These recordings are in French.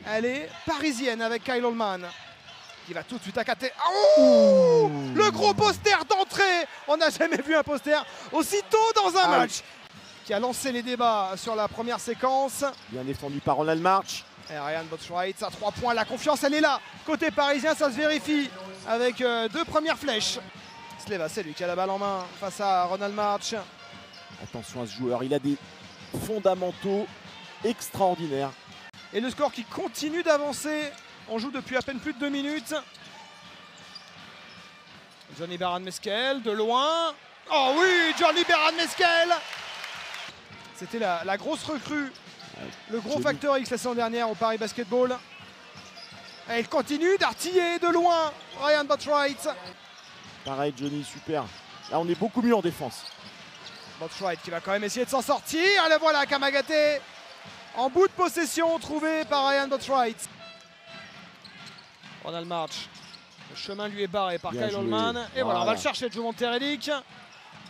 Elle est parisienne avec Kyle Allman qui va tout de suite accater. Oh, le gros poster d'entrée. On n'a jamais vu un poster aussi tôt dans un match. Qui a lancé les débats sur la première séquence. Bien défendu par Ronald March. Et Ryan Botwright à 3 points. La confiance, elle est là. Côté parisien, ça se vérifie avec 2 premières flèches. Sleva, c'est lui qui a la balle en main face à Ronald March. Attention à ce joueur, il a des fondamentaux extraordinaires. Et le score qui continue d'avancer. On joue depuis à peine plus de 2 minutes. Johnny Baran-Meskel de loin. Oh oui, Johnny Baran-Meskel. C'était la grosse recrue, le gros facteur X la saison dernière au Paris Basketball. Et il continue d'artiller de loin Ryan Botwright. Pareil, Johnny, super. Là, on est beaucoup mieux en défense. Botwright qui va quand même essayer de s'en sortir. Et voilà, Kamagaté en bout de possession trouvé par Ryan Botwright. Ronald March, le chemin lui est barré par Kyle Allman. Et voilà, on va le chercher, Joe Monteredic,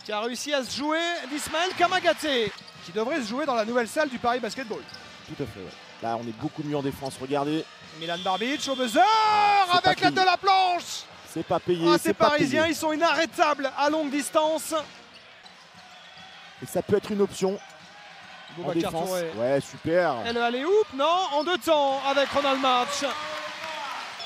qui a réussi à se jouer d'Ismaël Kamagaté, qui devrait se jouer dans la nouvelle salle du Paris Basketball. Tout à fait, ouais. Là, on est beaucoup mieux en défense, regardez. Milan Barbic au buzzer avec l'aide de la planche. C'est pas payé, ces Parisiens, ils sont inarrêtables à longue distance. Et ça peut être une option en défense. Touré. Ouais, super. Et le alley-oop, non, en 2 temps avec Ronald March.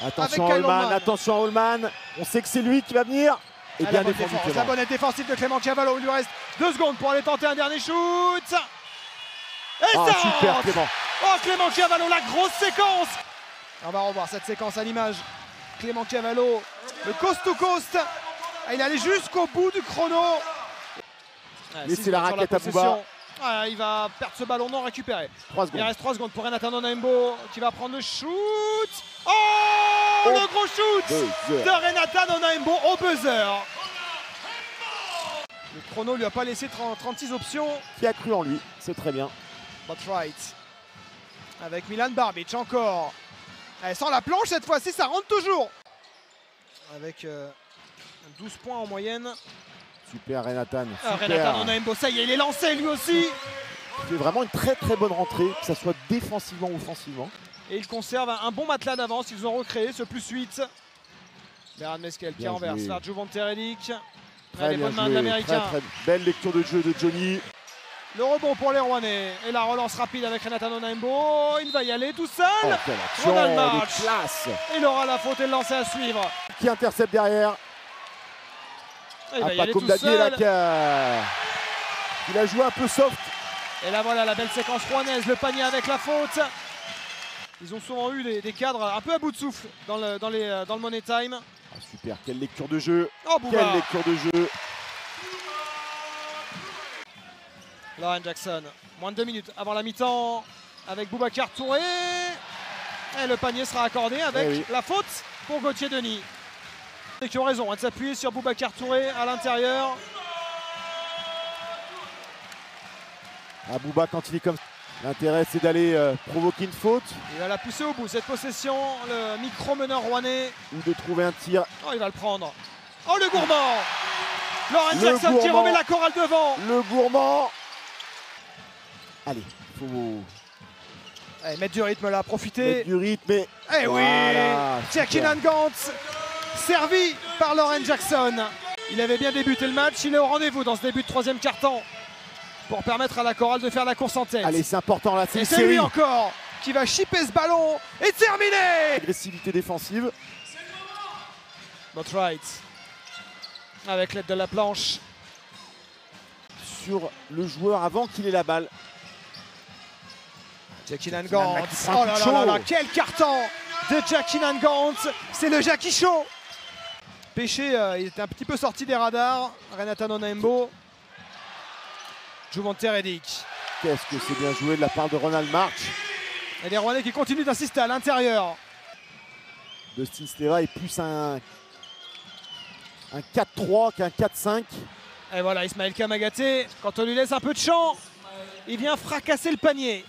Attention à Allman, attention à Allman. On sait que c'est lui qui va venir. Et bien défendu. La bonne défensive de Clément Chiavallo. Il lui reste 2 secondes pour aller tenter un dernier shoot. Et ça super Clément. Oh, Clément Chiavallo, la grosse séquence. On va revoir cette séquence à l'image. Clément Chiavallo, le coast to coast. Il est allé jusqu'au bout du chrono. Laissez la raquette à Bouba. Il va perdre ce ballon non récupéré. 3 secondes. Il reste 3 secondes pour Renatan Onaimbo qui va prendre le shoot. Oh, le gros shoot de Renatan Onaimbo au buzzer. Le chrono lui a pas laissé 36 options. Qui a cru en lui, c'est très bien. Botwright avec Milan Barbic encore. Elle sent la planche cette fois-ci, ça rentre toujours. Avec 12 points en moyenne. Super Renatan. Renatan Onaimbo, ça y est, il est lancé lui aussi. Il fait vraiment une très bonne rentrée, que ce soit défensivement ou offensivement. Et il conserve un bon matelas d'avance, ils ont recréé ce +8. Baran-Meskel qui renverse vers Joe Monteredic. Les bonnes mains de l'Américain. Très belle lecture de jeu de Johnny. Le rebond pour les Rouennais. Et la relance rapide avec Renatan Onaimbo. Il va y aller tout seul. Ronald March. Il aura la faute et le lancer à suivre. Qui intercepte derrière. Il va y aller comme tout seul. Il a joué un peu soft. Et là voilà la belle séquence rouennaise, le panier avec la faute. Ils ont souvent eu des cadres un peu à bout de souffle dans le Money Time. Super, quelle lecture de jeu. Bouba. Quelle lecture de jeu. Lauren Jackson, moins de 2 minutes avant la mi-temps avec Boubacar Touré. Et le panier sera accordé avec la faute pour Gauthier Denis. Et qui ont raison de s'appuyer sur Boubacar Touré à l'intérieur. Bouba, quand il est comme ça, l'intérêt c'est d'aller provoquer une faute. Il va la pousser au bout cette possession, le micro-meneur rouennais. Ou de trouver un tir. Oh, il va le prendre. Oh, le gourmand. Lauren Jackson qui remet la chorale devant. Le gourmand. Allez, il faut mettre du rythme là, profiter. Mettre du rythme. Et voilà, oui, Jackie Gantz, servi par Lauren Jackson. Il avait bien débuté le match, il est au rendez-vous dans ce début de 3e quart-temps pour permettre à la chorale de faire la course en tête. Allez, c'est important là, c'est une série. série. Lui encore qui va chipper ce ballon et terminer. Agressivité défensive. Botwright avec l'aide de la planche. Sur le joueur avant qu'il ait la balle. Jackie Gantz. Oh là là, quel carton de Jackie Gantz. C'est le Jackie Show. Péché, il était un petit peu sorti des radars. Renatan Onaimbo. Joe Monteredic. Qu'est-ce que c'est bien joué de la part de Ronald March. Et les Rouennais qui continuent d'insister à l'intérieur. Dustin Sleva est plus un 4-3 qu'un 4-5. Et voilà, Ismaël Kamagaté, quand on lui laisse un peu de champ, il vient fracasser le panier.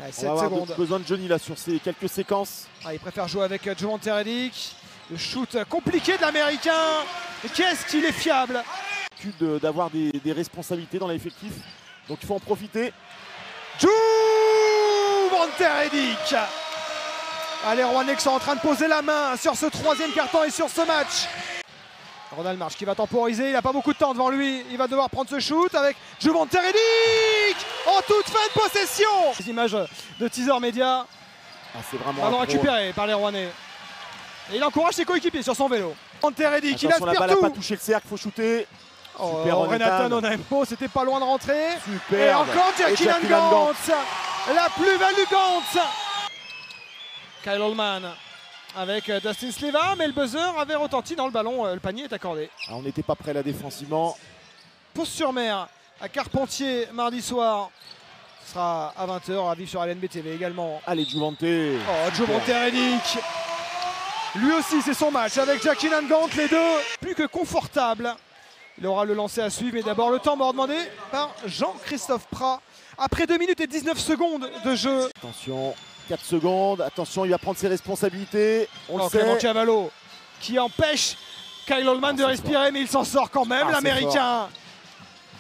Allez, 7 secondes. Besoin de Johnny là sur ces quelques séquences. Il préfère jouer avec Joe Monteredic. Le shoot compliqué de l'Américain. Et qu'est-ce qu'il est fiable. D'avoir des responsabilités dans l'effectif. Donc il faut en profiter. Joe Monteredic Les Rouennais qui sont en train de poser la main sur ce troisième carton et sur ce match. Ronald March qui va temporiser, il n'a pas beaucoup de temps devant lui. Il va devoir prendre ce shoot avec Juvonte Redick en toute fin de possession. Les images de teaser média. C'est vraiment ballon récupéré par les Rouennais. Et il encourage ses coéquipiers sur son vélo. Juvonte Redick, il aspire la balle tout. n'a pas touché le cercle, il faut shooter. Renatan Onampo, c'était pas loin de rentrer. Super. Et encore Jacqueline Gantz. La plus-value Gantz. Kyle Allman avec Dustin Sleva, mais le buzzer avait retenti dans le ballon. Le panier est accordé. On n'était pas prêt là défensivement. Pousse-sur-Mer à Carpentier mardi soir. Ce sera à 20h à vivre sur LNB TV également. Allez, Juvonte. Juvonte Redick. Lui aussi, c'est son match avec Jacqueline Gantz, les deux plus que confortables. Il aura le lancer à suivre, mais d'abord le temps mort demandé par Jean-Christophe Prat. Après 2 minutes et 19 secondes de jeu. Attention, 4 secondes. Attention, il va prendre ses responsabilités. On le sait. Clément Cavallo qui empêche Kyle Allman de respirer, mais il s'en sort quand même, l'Américain.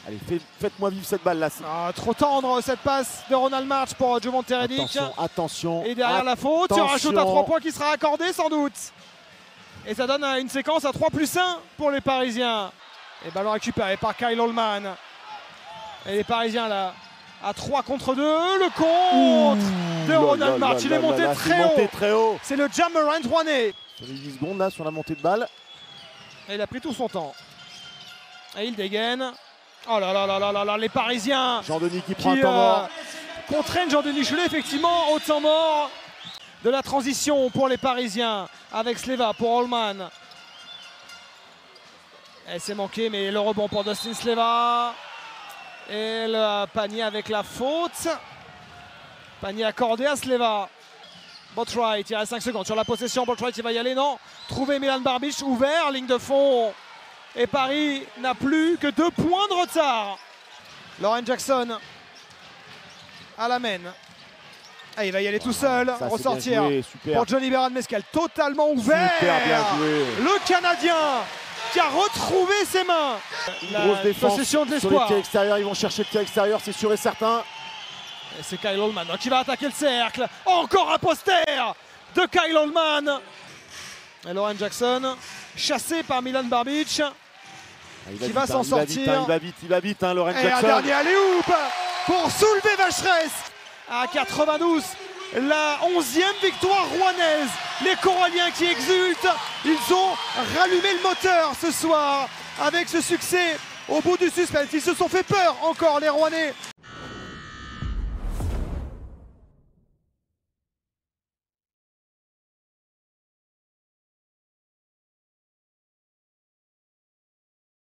Allez, faites-moi vivre cette balle là. Trop tendre cette passe de Ronald March pour Juvonte Redick. Attention. Et derrière la faute, il y aura un shoot à 3 points qui sera accordé sans doute. Et ça donne une séquence à 3+1 pour les Parisiens. Et ballon récupéré par Kyle Allman. Et les Parisiens là, à 3 contre 2. Le compte de Ronald March. Il est monté très haut. C'est le Jam Morant rouennais. Sur les 8 secondes là, sur la montée de balle. Et il a pris tout son temps. Et il dégaine. Oh là là là là là, les Parisiens. Jean-Denis qui prend un temps mort. Contraignent Jean-Denis Chulet effectivement au temps mort de la transition pour les Parisiens. Avec Sleva pour Allman. Et c'est manqué, mais le rebond pour Dustin Sleva. Et le panier avec la faute. Panier accordé à Sleva. Boatwright, il reste 5 secondes sur la possession. Boatwright, il va y aller, non. Trouver Milan Barbic, ouvert, ligne de fond. Et Paris n'a plus que 2 points de retard. Lauren Jackson à la main. Il va y aller tout seul, ressortir pour Johnny Beran Mescal, totalement ouvert. Super bien joué. Le Canadien qui a retrouvé ses mains. Une grosse défense possession de sur les tirs extérieurs, ils vont chercher le tir extérieur, c'est sûr et certain. Et c'est Kyle Allman qui va attaquer le cercle. Encore un poster de Kyle Allman. Et Lauren Jackson, chassé par Milan Barbic, qui va s'en sortir. Il va vite, Lauren Jackson. Et un dernier alley-oop pour soulever Vacheresse à 92. La 11e victoire rouennaise. Les Coralliens qui exultent. Ils ont rallumé le moteur ce soir avec ce succès au bout du suspense. Ils se sont fait peur encore, les Rouennais,